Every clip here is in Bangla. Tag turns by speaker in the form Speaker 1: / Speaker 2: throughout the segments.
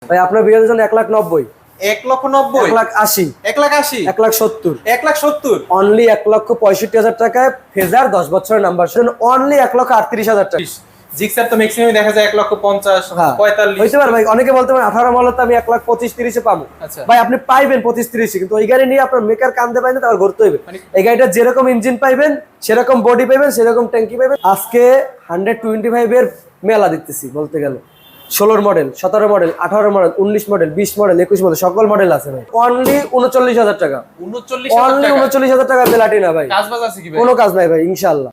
Speaker 1: ভাই আপনার বিয়ের জন্য 1,90,000
Speaker 2: 1,90,000
Speaker 1: 1,80,000
Speaker 2: 1,80,000
Speaker 1: 1,70,000
Speaker 2: 1,70,000
Speaker 1: অনলি 1,65,000 টাকায় ফেজার 10 বছরের নাম্বার অনলি 1,38,000 টাকা।
Speaker 2: জিক্সার তো ম্যাক্সিমাম দেখা যায় 1,50,000
Speaker 1: হ্যাঁ
Speaker 2: 45
Speaker 1: হইতে পারে ভাই, অনেকে বলতে পারেন 18 মডেল তো আমি 1,25,30 পাবো।
Speaker 2: আচ্ছা
Speaker 1: ভাই আপনি পাইবেন 25-30, কিন্তু ওই গাড়ি নিয়ে আপনার মেকার কান্দে পাই না, তার ঘুরতে হইবে। এই গাড়িটা যেরকম ইঞ্জিন পাইবেন, সেরকম বডি পাইবেন, সেরকম ট্যাঙ্কি পাইবেন। আজকে 125 এর মেলা দেখতেছি বলতে গেলে। 16 model, 17 model, 18 model, 19 model, 20 model, 21 model, সকল মডেল আছে ভাই। অনলি 39,000 টাকা,
Speaker 2: 39,000
Speaker 1: অনলি
Speaker 2: টাকা
Speaker 1: 39,000 টাকা প্লাটিনা ভাই।
Speaker 2: কাজবাজ আছে কি ভাই?
Speaker 1: কোনো কাজ নাই ভাই ইনশাআল্লাহ।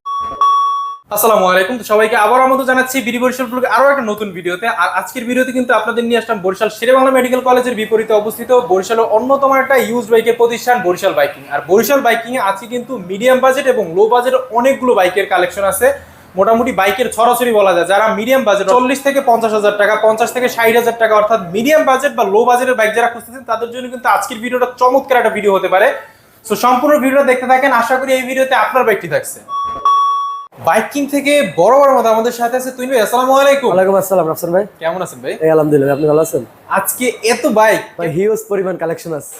Speaker 2: আসসালামু আলাইকুম, তো সবাইকে আবার আমন্ত্রণ জানাচ্ছি বিডি বরিশাল ব্লগে আরো একটা নতুন ভিডিওতে। আর আজকের ভিডিওতে কিন্তু আপনাদের নিয়ে আসলাম বরিশাল শেরেবাংলা মেডিকেল কলেজের বিপরীতে অবস্থিত বরিশালের অন্যতম একটা ইউজ বাইকের প্রতিষ্ঠান বরিশাল বাইকিং। আর বরিশাল বাইকিং এ আজকে কিন্তু মিডিয়াম বাজেট এবং লো বাজেটের অনেকগুলো বাইকের কালেকশন আছে। মোটামুটি বাইকের ছড়াছড়ি বলা যায়, যারা মিডিয়াম বাজেট 40 থেকে 50,000 টাকা, 50 থেকে 60,000 টাকা, অর্থাৎ মিডিয়াম বাজেট বা লো বাজেটের বাইক যারা খুঁজতেছেন তাদের জন্য কিন্তু আজকের ভিডিওটা চমৎকার একটা ভিডিও হতে পারে। সো সম্পূর্ণ ভিডিওটা দেখতে থাকেন, আশা করি এই ভিডিওতে আপনার বাইকটি থাকছে। বাইকিং থেকে বড় মতো আমাদের সাথে আছে তুই ভাই। আসসালামু আলাইকুম।
Speaker 1: ওয়ালাইকুম আসসালাম রাফসান ভাই,
Speaker 2: কেমন আছেন ভাই?
Speaker 1: এই আলহামদুলিল্লাহ, আপনি ভালো আছেন?
Speaker 2: আজকে এত বাইক
Speaker 1: ভাই হিউজ পরিমাণ কালেকশন আছে।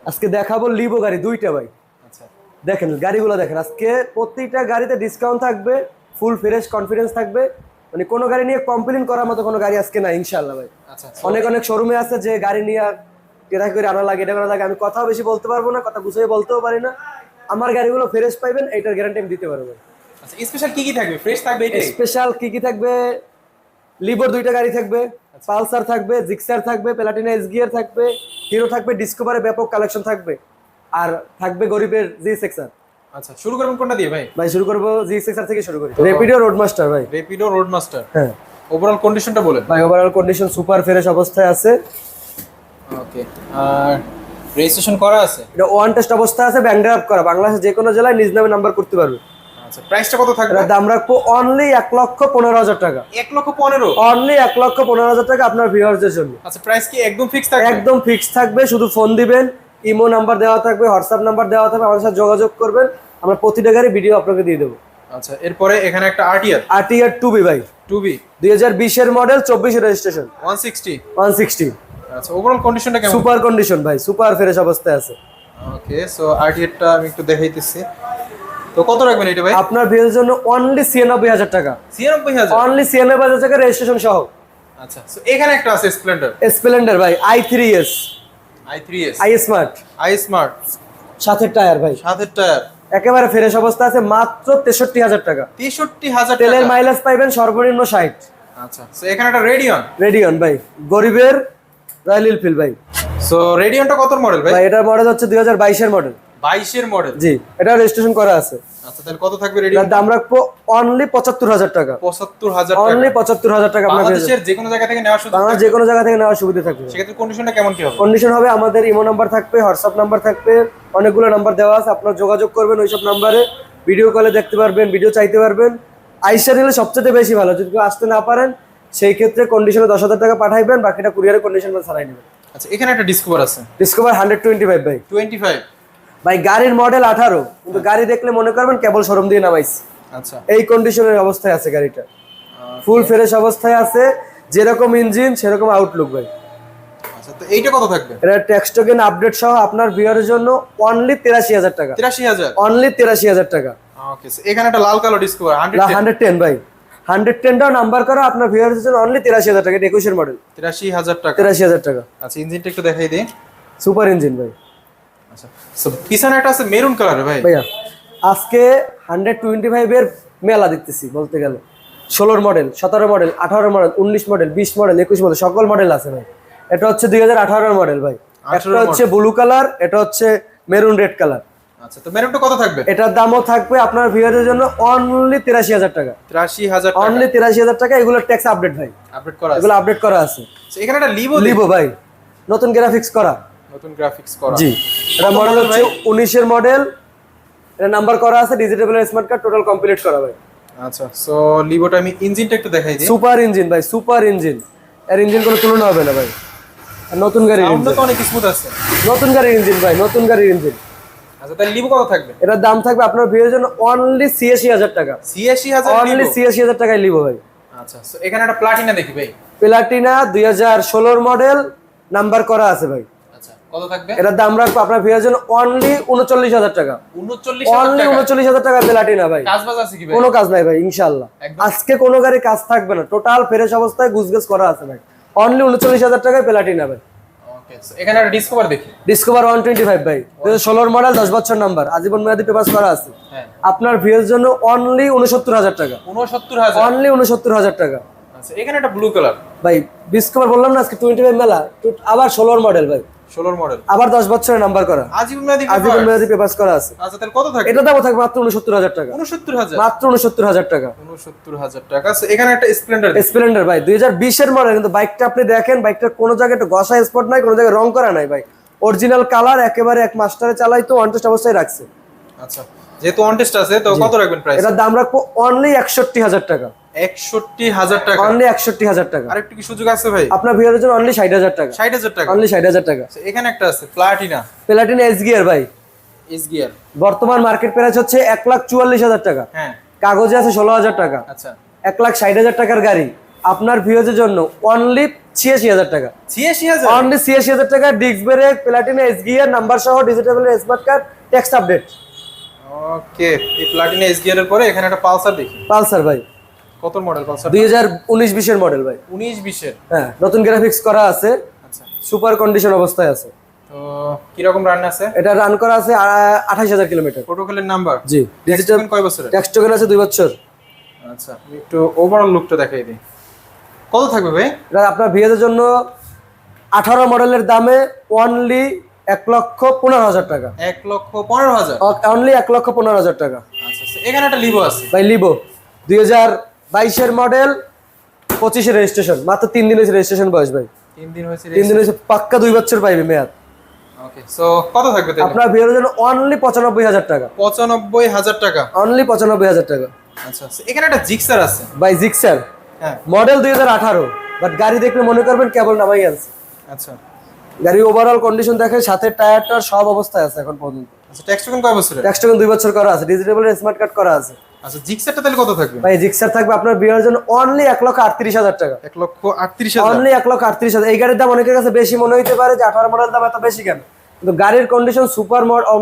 Speaker 1: আজকে দেখাবো লিভো গাড়ি দুইটা ভাই।
Speaker 2: আচ্ছা
Speaker 1: দেখেন গাড়িগুলো দেখেন, আজকে প্রত্যেকটা গাড়িতে ডিসকাউন্ট থাকবে, ফুল ফ্রেশ কনফিডেন্স থাকবে। মানে কোনো গাড়ি নিয়ে কমপ্লেইন করার মতো কোনো গাড়ি আজকে না ইনশাআল্লাহ ভাই।
Speaker 2: আচ্ছা
Speaker 1: অনেক শোরুমে আছে যে গাড়ি নিয়ে এটা করে আনা লাগে, এটা করা লাগে। আমি কথাও বেশি বলতে পারবো না, কথা গুছিয়ে বলতেও পারি না। আমার গাড়িগুলো ফ্রেশ পাইবেন, এইটার গ্যারান্টি আমি দিতে পারবো।
Speaker 2: আচ্ছা স্পেশাল কি থাকবে? ফ্রেশ থাকবে এটাই?
Speaker 1: স্পেশাল কি থাকবে? লিভোর দুইটা গাড়ি থাকবে, পালসার থাকবে, জিক্সার থাকবে, প্লাটিনা এসগিআর থাকবে, হিরো থাকবে, ডিসকভারের ব্যাপক কালেকশন থাকবে, আর থাকবে গরিবের জি6আর।
Speaker 2: আচ্ছা শুরু করবেন কোনটা দিয়ে ভাই?
Speaker 1: ভাই শুরু করবো জি6আর থেকে শুরু করি। রেপিডো রোডমাস্টার ভাই।
Speaker 2: রেপিডো রোডমাস্টার,
Speaker 1: হ্যাঁ।
Speaker 2: ওভারঅল কন্ডিশনটা বলেন
Speaker 1: ভাই ওভারঅল কন্ডিশন সুপার ফ্রেশ অবস্থায় আছে।
Speaker 2: ওকে, আর রেজিস্ট্রেশন করা আছে?
Speaker 1: এটা ওয়ান টেস্ট অবস্থায় আছে, ব্যাংক ড্রাফট করা, বাংলাদেশের যে কোনো জেলায় নিজ নামে নাম্বার করতে পারবে।
Speaker 2: আচ্ছা প্রাইসটা কত থাকবে?
Speaker 1: এটার দাম রাখবো অনলি 1,15,000 টাকা।
Speaker 2: 1,15,000?
Speaker 1: অনলি 1,15,000 টাকা আপনার ভিউয়ারদের জন্য।
Speaker 2: আচ্ছা প্রাইস কি একদম ফিক্স থাকবে?
Speaker 1: একদম ফিক্স থাকবে, শুধু ফোন দিবেন, ইমো নাম্বার দেওয়া থাকবে, হোয়াটসঅ্যাপ নাম্বার দেওয়া থাকবে, আমাদের সাথে যোগাযোগ করবেন, আমরা প্রতিটা গাড়ি ভিডিও আপনাকে দিয়ে দেবো।
Speaker 2: আচ্ছা এরপরে এখানে একটা
Speaker 1: আরটিআর 2B ভাই,
Speaker 2: 2B
Speaker 1: 2020 এর মডেল, 24 এর রেজিস্ট্রেশন,
Speaker 2: 160। আচ্ছা ওভারঅল কন্ডিশনটা কেমন?
Speaker 1: সুপার কন্ডিশন ভাই, সুপার ফ্রেশ অবস্থায় আছে।
Speaker 2: ওকে, সো আরটিআরটা আমি একটু দেখাইতেছি। তো কত রাখবেন এটা ভাই?
Speaker 1: আপনার ভিউয়ারদের জন্য অনলি 96,000 টাকা।
Speaker 2: 96,000?
Speaker 1: অনলি 96,000 টাকা রেজিস্ট্রেশন সহ।
Speaker 2: আচ্ছা সো এখানে একটা আছে
Speaker 1: স্প্লেন্ডার ভাই, i3s,
Speaker 2: i3s,
Speaker 1: I smart,
Speaker 2: smart,
Speaker 1: সাথে টায়ার ভাই,
Speaker 2: সাথের টায়ার,
Speaker 1: একেবারে ফ্রেশ অবস্থা আছে, মাত্র 63,000 টাকা।
Speaker 2: 63,000
Speaker 1: তেলের
Speaker 2: টাকা।
Speaker 1: মাইলেজ পাইবেন সর্বনিম্ন 60।
Speaker 2: আচ্ছা সো এখানে একটা
Speaker 1: রেডিয়ন ভাই, গরিবের রয়্যাল এনফিল্ড ভাই।
Speaker 2: সো রেডিয়নটা কত মডেল ভাই?
Speaker 1: ভাই এটার মডেল হচ্ছে 2022 এর মডেল।
Speaker 2: 22 এর মডেল?
Speaker 1: জি, এটা রেজিস্ট্রেশন করা আছে।
Speaker 2: আচ্ছা তাহলে কত থাকবে রেডিয়ন?
Speaker 1: এটার দাম রাখবো অনলি 75,000 টাকা।
Speaker 2: 75,000 টাকা?
Speaker 1: অনলি 75,000 টাকা আপনার
Speaker 2: বাংলাদেশের যে কোনো জায়গা থেকে নেওয়ার সুযোগ?
Speaker 1: বাংলাদেশ যে কোনো জায়গা থেকে নেওয়ার সুবিধা থাকবে।
Speaker 2: সেক্ষেত্রে কন্ডিশনটা কেমন কি হবে?
Speaker 1: কন্ডিশন হবে, আমাদের ইমো নাম্বার থাকবে, হোয়াটসঅ্যাপ নাম্বার থাকবে, অনেকগুলো নাম্বার দেওয়া আছে, আপনারা যোগাযোগ করবেন ওইসব নাম্বারে, ভিডিও কলে দেখতে পারবেন, ভিডিও চাইতে পারবেন। আইসা নিলে সবচেয়ে বেশি ভালো, যদি কেউ আসতে না পারেন সেই ক্ষেত্রে কন্ডিশনে 10,000 টাকা পাঠাইবেন, বাকিটা কুরিয়ারে কন্ডিশন ছাড়াই নেবেন।
Speaker 2: আচ্ছা এখানে একটা ডিসকভার আছে,
Speaker 1: ডিসকভার 125 ভাই।
Speaker 2: 25?
Speaker 1: ভাই গাড়ির মডেল 18, কিন্তু গাড়ি দেখলে মনে করবেন কেবল শোরুম দিয়ে নামাইছি।
Speaker 2: আচ্ছা
Speaker 1: এই কন্ডিশনের অবস্থায় আছে গাড়িটা, ফুল ফ্রেশ অবস্থায় আছে, যেরকম ইঞ্জিন সেরকম আউটলুক ভাই।
Speaker 2: আচ্ছা তো এইটা কত থাকবে?
Speaker 1: এটা ট্যাক্স টোকেন আপডেট সহ আপনার ভিউয়ারের জন্য অনলি 83,000 টাকা।
Speaker 2: 83,000?
Speaker 1: অনলি 83,000 টাকা।
Speaker 2: ওকে, এখানে একটা লাল কালো ডিসকভার
Speaker 1: 110 ভাই, 110টাও নাম্বার করা আপনার ভিউয়ারের জন্য অনলি 83,000 টাকা। 21 এর মডেল,
Speaker 2: 83,000 টাকা।
Speaker 1: 83,000 টাকা।
Speaker 2: আচ্ছা ইঞ্জিনটা একটু দেখাই দিই।
Speaker 1: সুপার ইঞ্জিন ভাই।
Speaker 2: আচ্ছা সো পিছনে একটা আছে মেরুন কালারে ভাই।
Speaker 1: ভাইয়া আজকে 125 এর মেলা দেখতেছি বলতে গেলে। 16 model, 17 model, 18 model, 19 model, 20 model, 21 model, সকল মডেল আছে ভাই। এটা হচ্ছে 2018 এর মডেল ভাই। এটা হচ্ছে ব্লু কালার, এটা হচ্ছে মেরুন রেড কালার।
Speaker 2: আচ্ছা তো মেরুনটা কত থাকবে?
Speaker 1: এটার দামও থাকবে আপনার ভিউয়ারের জন্য অনলি 83,000 টাকা।
Speaker 2: 83,000 টাকা?
Speaker 1: অনলি 83,000 টাকা। এগুলো ট্যাক্স আপডেট ভাই,
Speaker 2: আপডেট করা আছে?
Speaker 1: এগুলো আপডেট করা আছে।
Speaker 2: সো এখানে একটা
Speaker 1: লিভো ভাই, নতুন গ্রাফিক্স করা।
Speaker 2: নতুন গ্রাফিক্স করা?
Speaker 1: জি, এটা মডেল হচ্ছে 19 এর মডেল, এটা নাম্বার করা আছে, digital smart card, total complete করা ভাই।
Speaker 2: আচ্ছা সো লিভোটা আমি ইঞ্জিনটা একটু দেখাই দিই।
Speaker 1: সুপার ইঞ্জিন ভাই, সুপার ইঞ্জিন, এর ইঞ্জিন কোনো তুলনা হবে না ভাই। আর নতুন গাড়ির
Speaker 2: সাউন্ডটা
Speaker 1: ইঞ্জিন,
Speaker 2: তো অনেক স্মুথ আছে।
Speaker 1: নতুন গাড়ির ইঞ্জিন ভাই, নতুন গাড়ির ইঞ্জিন।
Speaker 2: আচ্ছা তাহলে লিভো কত থাকবে?
Speaker 1: এটার দাম থাকবে আপনার ভিউয়ারের জন্য অনলি 86,000 টাকা।
Speaker 2: 86,000?
Speaker 1: অনলি 86,000 টাকায় লিভো ভাই।
Speaker 2: আচ্ছা সো এখানে একটা প্লাটিনা দেখি ভাই।
Speaker 1: প্লাটিনা 2016 মডেল, নাম্বার করা আছে ভাই।
Speaker 2: আচ্ছা, কত থাকবে?
Speaker 1: এটার দাম রাখবো আপনার ভিউয়ার জন্য অনলি 39,000 টাকা।
Speaker 2: 39,000
Speaker 1: অনলি
Speaker 2: টাকা?
Speaker 1: 39,000 টাকা প্লাটিনা ভাই।
Speaker 2: কাজ বাজ আছে কি ভাই?
Speaker 1: কোনো কাজ নাই ভাই ইনশাআল্লাহ।
Speaker 2: একদম।
Speaker 1: আজকে কোনো গাড়ি কাজ থাকবে না, টোটাল ফ্রেশ অবস্থায় গুছগাছ করা আছে ভাই। অনলি 39,000 টাকায় প্লাটিনা ভাই।
Speaker 2: ওকে, এখানে একটা ডিসকভার দেখি।
Speaker 1: ডিসকভার 125 ভাই, 2016 মডেল, 10 বছর নাম্বার, আজীবন মেয়াদি পেপারস করা আছে।
Speaker 2: হ্যাঁ,
Speaker 1: আপনার ভিউয়ার জন্য অনলি 69,000 টাকা।
Speaker 2: 69,000?
Speaker 1: অনলি 69,000 টাকা।
Speaker 2: আচ্ছা, এখানে একটা ব্লু কালার
Speaker 1: ভাই ডিসকভার বললাম না আজকে 25 মেলা, আবার 16 মডেল ভাই,
Speaker 2: 16 মডেল,
Speaker 1: আবার 10 বছরের নাম্বার করা,
Speaker 2: আজীবন মেয়াদি
Speaker 1: আজীবন
Speaker 2: পেপার।
Speaker 1: মেয়াদি পেপারস করা আছে।
Speaker 2: আচ্ছা, তাহলে কত থাকবে?
Speaker 1: এটা দাম থাকবে মাত্র 69,000 টাকা।
Speaker 2: 69,000?
Speaker 1: মাত্র 69,000 টাকা।
Speaker 2: 69,000 টাকা। আচ্ছা, এখানে একটা স্প্লেন্ডার।
Speaker 1: স্প্লেন্ডার ভাই 2020 এর মডেল, কিন্তু বাইকটা আপনি দেখেন, বাইকটার কোনো জায়গায় একটা ঘষা স্পট নাই, কোনো জায়গায় রং করা নাই ভাই। অরিজিনাল কালার, একেবারে এক মাস্টারে চালাই তো অনটেস্ট অবস্থায় রাখছে।
Speaker 2: আচ্ছা, যেহেতু অন টেস্ট আছে তো কত রাখবেন প্রাইস?
Speaker 1: এটার দাম রাখবো অনলি 61,000 টাকা।
Speaker 2: 61,000 টাকা?
Speaker 1: অনলি 61,000 টাকা।
Speaker 2: আরেকটু কি সুযোগ আছে ভাই?
Speaker 1: আপনার ভিউয়ারের জন্য অনলি 60,000 টাকা।
Speaker 2: 60,000 টাকা?
Speaker 1: অনলি 60,000 টাকা।
Speaker 2: আচ্ছা, এখানে একটা আছে প্লাটিনা
Speaker 1: প্লাটিনা এস গিয়ার ভাই,
Speaker 2: এস গিয়ার।
Speaker 1: বর্তমান মার্কেট প্রাইস হচ্ছে 1,44,000 টাকা।
Speaker 2: হ্যাঁ।
Speaker 1: কাগজে আছে 16,000 টাকা।
Speaker 2: আচ্ছা,
Speaker 1: 1,60,000 টাকার গাড়ি আপনার ভিউয়ারের জন্য অনলি 86,000 টাকা।
Speaker 2: 86,000?
Speaker 1: অনলি 86,000 টাকা। Disc brake, Platina ES gear, number সহ, digital smart card, text update.
Speaker 2: Okay, এই প্লাটিনা এস গিয়ার এর পরে এখানে একটা পালসার দেখি।
Speaker 1: পালসার ভাই,
Speaker 2: কত মডেল পালসার?
Speaker 1: 2019-20 এর মডেল ভাই।
Speaker 2: 19-20 এর?
Speaker 1: হ্যাঁ, নতুন গ্রাফিক্স করা আছে,
Speaker 2: আচ্ছা,
Speaker 1: সুপার কন্ডিশন অবস্থায় আছে।
Speaker 2: তো কি রকম রান আছে?
Speaker 1: এটা রান করা আছে 28,000 কিলোমিটার।
Speaker 2: প্রোটোকলের নাম্বার?
Speaker 1: জি।
Speaker 2: ডিজিটাল কয় বছরের?
Speaker 1: ট্যাক্স টোকেন আছে 2 বছর।
Speaker 2: আচ্ছা, আমি একটু ওভারঅল লুকটা দেখাই দিই। কত থাকবে ভাই?
Speaker 1: এটা আপনার ভিউয়ারের জন্য 18 মডেলের দামে অনলি 1,15,000 টাকা।
Speaker 2: 1,15,000?
Speaker 1: অনলি 1,15,000 টাকা।
Speaker 2: আচ্ছা, এখানে একটা লিভো আছে
Speaker 1: ভাই লিভো 2022 এর মডেল, 25 এর রেজিস্ট্রেশন, মাত্র 3 দিন হয়েছে রেজিস্ট্রেশন বয়স ভাই।
Speaker 2: 3 দিন হয়েছে?
Speaker 1: 3 দিন হয়েছে, পাক্কা 2 বছর পাইবে মেয়াদ।
Speaker 2: ওকে, সো কত থাকবে তাহলে?
Speaker 1: আপনার ভিউয়ারের জন্য অনলি 95,000 টাকা।
Speaker 2: 95,000 টাকা?
Speaker 1: অনলি 95,000 টাকা।
Speaker 2: আচ্ছা, এখানে একটা জিক্সার আছে
Speaker 1: ভাই জিক্সার
Speaker 2: হ্যাঁ।
Speaker 1: মডেল 2018, বাট গাড়ি দেখলে মনে করবেন কেবল নামাই আনছে।
Speaker 2: আচ্ছা,
Speaker 1: গাড়ি ওভারঅল কন্ডিশন দেখে, সাথে টায়ারটা সব অবস্থায় আছে এখন পর্যন্ত।
Speaker 2: আচ্ছা, ট্যাক্স টোকেন কয় বছরের?
Speaker 1: ট্যাক্স টোকেন 2 বছর করা আছে, ডিজিটাল স্মার্ট কার্ড করা আছে।
Speaker 2: আচ্ছা, জিক্সারটা তাহলে কত থাকবে?
Speaker 1: ভাই জিক্সার থাকবে আপনার ভিউয়ারের জন্য অনলি 1,38,000 টাকা।
Speaker 2: 1,38,000?
Speaker 1: অনলি 1,38,000। এই গাড়ির দাম অনেকের কাছে বেশি মনে হইতে পারে যে 18 মডেল দাম এত বেশি কেন, কিন্তু গাড়ির কন্ডিশন সুপার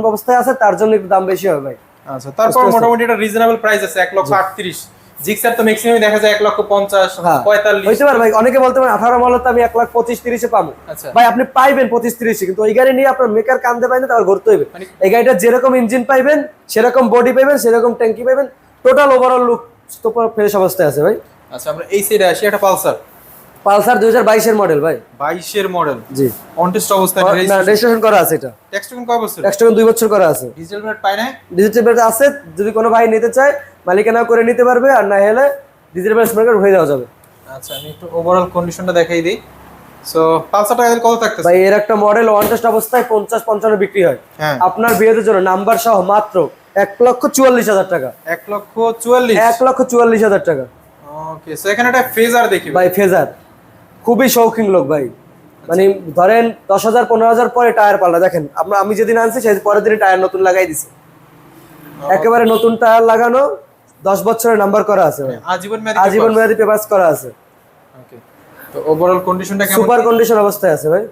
Speaker 1: অবস্থায় আছে, তার জন্য একটু দাম বেশি হবে ভাই।
Speaker 2: আচ্ছা, তারপর মোটামুটি একটা রিজনেবল প্রাইস আছে 1,38,000। জিক্সার তো ম্যাক্সিমাম দেখা যায় 1,50,000,
Speaker 1: হ্যাঁ
Speaker 2: 45।
Speaker 1: হইতে পারে ভাই, অনেকে বলতে পারেন 18 মডেল তো আমি 1,25,30 পাবো।
Speaker 2: আচ্ছা,
Speaker 1: ভাই আপনি পাইবেন 25-30, কিন্তু ওই গাড়ি নিয়ে আপনার মেকার কান্দে পাইবেন, তারপর ঘুরতে হইবে। এই গাড়িটা যেরকম ইঞ্জিন পাইবেন, সেরকম বডি পাইবেন, সেরকম ট্যাঙ্কি পাইবেন, টোটাল ওভারঅল লুক তো ফ্রেশ অবস্থায় আছে ভাই।
Speaker 2: আচ্ছা, আমরা এই সাইডে আসি, একটা পালসার।
Speaker 1: পালসার 2022 এর মডেল ভাই।
Speaker 2: 22 এর মডেল?
Speaker 1: জি।
Speaker 2: অন টেস্ট অবস্থায়?
Speaker 1: না, রেজিস্ট্রেশন করা আছে। এটা
Speaker 2: ট্যাক্স টোকেন কয় বছর?
Speaker 1: ট্যাক্স টোকেন 2 বছর করা আছে।
Speaker 2: ডিজিটাল প্লেট পায় না?
Speaker 1: ডিজিটাল প্লেট আছে, যদি কোনো ভাই নিতে চায় মালিকানা করে নিতে পারবে, আর না হলে ডিজিটাল প্লেট স্মার্ট কার্ড হয়ে দেওয়া যাবে।
Speaker 2: আচ্ছা, আমি একটু ওভারঅল কন্ডিশনটা দেখাই দিই। সো পালসারটা কত থাকতেছে?
Speaker 1: ভাই এর একটা মডেল ওয়ান টেস্ট অবস্থায় 50-55 বিক্রি হয়।
Speaker 2: হ্যাঁ।
Speaker 1: আপনার বিয়ের জন্য নাম্বার সহ মাত্র 1,44,000 টাকা।
Speaker 2: 1,44,000?
Speaker 1: 1,44,000 টাকা।
Speaker 2: ওকে, সো এখানে একটা ফেজার দেখি
Speaker 1: ভাই ফেজার খুবই শৌখিন লোক ভাই, মানে ধরেন 10,000 15,000 পরে টায়ার পাল্টা দেখেন। আমি যেদিন আনছি সেই পরের দিন টায়ার নতুন লাগাই দিছি, একেবারে নতুন টায়ার লাগানো, 10 বছরের নাম্বার করা আছে ভাই।
Speaker 2: আজীবন মেয়াদি?
Speaker 1: আজীবন মেয়াদি পেপারস করা আছে।
Speaker 2: ওকে, তো ওভারঅল কন্ডিশনটা কেমন?
Speaker 1: সুপার কন্ডিশন অবস্থায় আছে ভাই।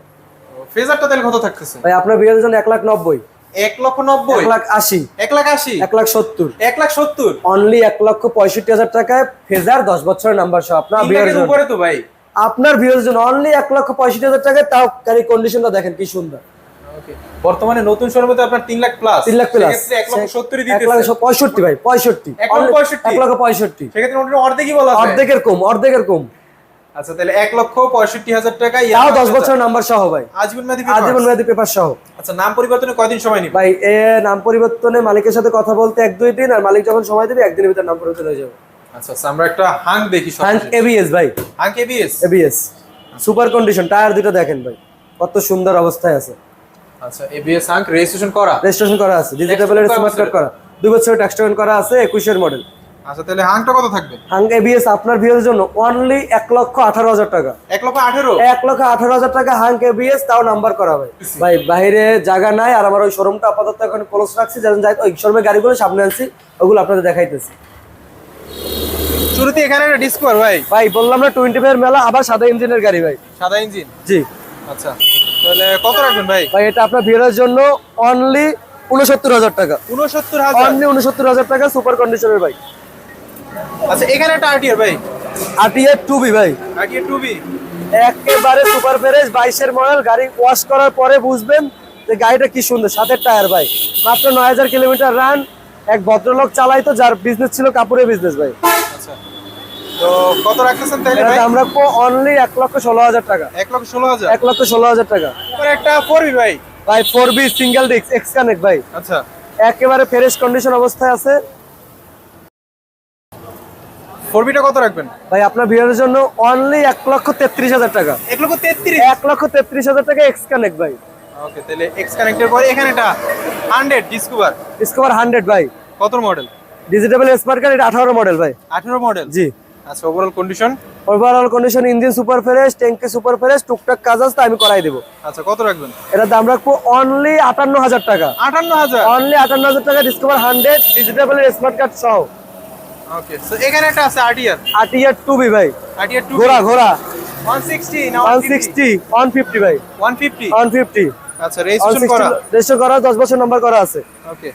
Speaker 2: ফেজারটা তাহলে কত থাকতেছে?
Speaker 1: ভাই আপনার বিয়ের জন্য 1,90,000,
Speaker 2: 1,90,000?
Speaker 1: 1,80,000,
Speaker 2: 1,80,000?
Speaker 1: 1,70,000,
Speaker 2: 1,70,000?
Speaker 1: অনলি 1,65,000 টাকায় ফেজার 10 বছরের নাম্বার সহ আপনার বিয়ের জন্য।
Speaker 2: উপরে তো ভাই।
Speaker 1: আপনার ভিউয়ার জন্য অনলি 1,65,000 টাকায়, তাও গাড়ি কন্ডিশনটা দেখেন কি সুন্দর।
Speaker 2: ওকে, বর্তমানে নতুন শোরুমে তো আপনার 3 লাখ প্লাস।
Speaker 1: 3 লাখ প্লাস,
Speaker 2: সেক্ষেত্রে 1,70,000 দিতেছে।
Speaker 1: 1,65,000 ভাই, 65, 1,65,000,
Speaker 2: সেক্ষেত্রে ওটা অর্ধেকই বলা যায়।
Speaker 1: অর্ধেকের কম, অর্ধেকের কম।
Speaker 2: আচ্ছা, তাহলে 1,65,000 টাকা,
Speaker 1: তাও 10 বছরের নাম্বার সহ ভাই,
Speaker 2: আজীবন মেয়াদি?
Speaker 1: আজীবন মেয়াদি পেপার সহ।
Speaker 2: আচ্ছা, নাম পরিবর্তনে কয়দিন সময় নিবে
Speaker 1: ভাই এ নাম পরিবর্তনে মালিকের সাথে কথা বলতে 1-2 দিন, আর মালিক যখন সময় দেবে 1 দিনের ভিতর নাম পরিবর্তন হয়ে যাবে।
Speaker 2: আচ্ছা, আমরা একটা হাং দেখি।
Speaker 1: হ্যান্ড এবিএস ভাই,
Speaker 2: হাং ABS?
Speaker 1: ABS super condition, tyre দুটো দেখেন ভাই কত সুন্দর অবস্থায় আছে।
Speaker 2: আচ্ছা, এবিএস হাং রেজিস্ট্রেশন করা?
Speaker 1: রেজিস্ট্রেশন করা আছে, ডিজিটাল স্মার্ট কার্ড করা, 2 বছরের ট্যাক্স টোকেন করা আছে, 21 এর মডেল।
Speaker 2: আচ্ছা, তাহলে হাংটা কত থাকবে?
Speaker 1: হাং এবিএস আপনার ভিউয়ারের জন্য অনলি 1,18,000 টাকা।
Speaker 2: 1,18,000?
Speaker 1: 1,18,000 টাকা হাং এবিএস, তাও নাম্বার করা ভাই। ভাই বাইরে জায়গা নাই, আর আমার ওই শোরুমটা আপাতত এখন ক্লোজ রাখছি, যেন যাই ওই শোরুমের গাড়িগুলো সামনে আনছি, ওগুলো আপনাদের দেখাইতেছি।
Speaker 2: শুরুতে এখানে একটা ডিসকভার ভাই,
Speaker 1: ভাই বললাম না 25 এর মেলা, আবার সাদা ইঞ্জিনের গাড়ি ভাই।
Speaker 2: সাদা ইঞ্জিন।
Speaker 1: জি
Speaker 2: আচ্ছা, তাহলে কত রাখবেন ভাই?
Speaker 1: ভাই এটা আপনার ভিউয়ারের জন্য অনলি 69,000 টাকা।
Speaker 2: 69,000।
Speaker 1: অনলি 69,000 টাকা, সুপার কন্ডিশনের ভাই।
Speaker 2: আচ্ছা, এখানে একটা আরটিআর ভাই,
Speaker 1: আরটিআর 2B ভাই,
Speaker 2: আরটিআর 2B।
Speaker 1: একেবারে সুপার ফ্রেশ 22 এর মডেল। গাড়ি ওয়াশ করার পরে বুঝবেন যে গাড়িটা কি সুন্দর। সাথের টায়ার ভাই, মাত্র 9000 কিলোমিটার রান। এক ভদ্রলোক চালাইতো, যার বিজনেস ছিল কাপড়ের বিজনেস ভাই।
Speaker 2: আচ্ছা, তো কত রাখতেছেন তাহলে ভাই?
Speaker 1: দাম রাখবো অনলি 1,16,000 টাকা।
Speaker 2: 1,16,000।
Speaker 1: 1,16,000 টাকা।
Speaker 2: এবার একটা 4B ভাই।
Speaker 1: ভাই 4B single disc x connect ভাই,
Speaker 2: আচ্ছা,
Speaker 1: একেবারে ফ্রেশ কন্ডিশন অবস্থায় আছে
Speaker 2: 4Bটা কত রাখবেন
Speaker 1: ভাই। আপনার ভিউয়ারের জন্য অনলি 1,33,000 টাকা।
Speaker 2: 1,33,000।
Speaker 1: 1,33,000 টাকা এক্স কানেক্ট ভাই।
Speaker 2: ওকে, তাহলে এক্স কানেক্টের পরে এখানে এটা 100 ডিসকভার।
Speaker 1: ডিসকভার 100 ভাই,
Speaker 2: কত মডেল?
Speaker 1: ডিজিটাল স্মার্ট কার্ড, এটা 18 মডেল ভাই।
Speaker 2: 18 মডেল।
Speaker 1: জি।
Speaker 2: আচ্ছা, overall condition?
Speaker 1: Overall condition engine super fresh, ট্যাঙ্কি সুপার ফ্রেশ, টুকটাক কাজ আছে, আমি করাই দেবো।
Speaker 2: আচ্ছা, কত রাখবেন?
Speaker 1: এটা দাম রাখবো অনলি 58,000 টাকা।
Speaker 2: 58,000।
Speaker 1: অনলি 58,000 টাকা, ডিসকভার 100 ডিজিটাল স্মার্ট কার্ড সহ।
Speaker 2: ওকে, সো এখানে একটা আছে আরটিআর।
Speaker 1: আরটিআর 2B ভাই,
Speaker 2: আরটিআর 2B।
Speaker 1: ঘোড়া ঘোড়া
Speaker 2: 160 না
Speaker 1: 160 150 ভাই,
Speaker 2: 150।
Speaker 1: 150।
Speaker 2: আচ্ছা, রেজিস্ট্রেশন করা।
Speaker 1: রেজিস্ট্রেশন করা, 10 বছর নাম্বার করা আছে।
Speaker 2: ওকে,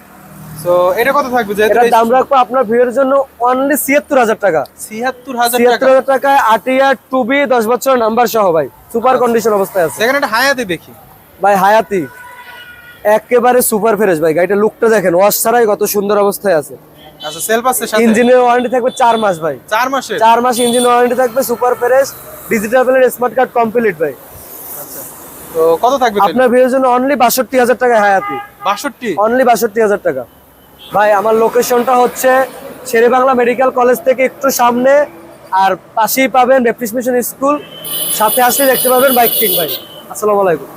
Speaker 2: সো এটা কত থাকবে? যেহেতু
Speaker 1: এটার দাম রাখবো আপনার ভিউয়ের জন্য অনলি 76,000 টাকা।
Speaker 2: 76,000 টাকা।
Speaker 1: 76,000 টাকায় আরটিআর 2B 10 বছর নাম্বার সহ ভাই, সুপার কন্ডিশন অবস্থায় আছে।
Speaker 2: এখানে একটা হায়াতে দেখি
Speaker 1: ভাই হায়াতি একেবারে সুপার ফ্রেশ ভাই। গাড়িটা লুকটা দেখেন, ওয়াশ ছাড়াই কত সুন্দর অবস্থায় আছে।
Speaker 2: আচ্ছা, সেলফ আছে সাথে?
Speaker 1: ইঞ্জিনের ওয়ারেন্টি থাকবে 4 মাস ভাই।
Speaker 2: 4 মাসে?
Speaker 1: 4 মাস ইঞ্জিন ওয়ারেন্টি থাকবে, super fresh, digital smart card complete ভাই।
Speaker 2: আচ্ছা, তো কত থাকবে
Speaker 1: আপনার ভিউয়ের জন্য অনলি 62,000 টাকা হায়াতি।
Speaker 2: 62?
Speaker 1: অনলি 62,000 টাকা ভাই। আমার লোকেশনটা হচ্ছে শেরেবাংলা মেডিকেল কলেজ থেকে একটু সামনে, আর পাশেই পাবেন ব্যাপটিস্ট মিশন স্কুল, সাথে আসলে দেখতে পাবেন বাইক কিং ভাই। আসসালামু আলাইকুম।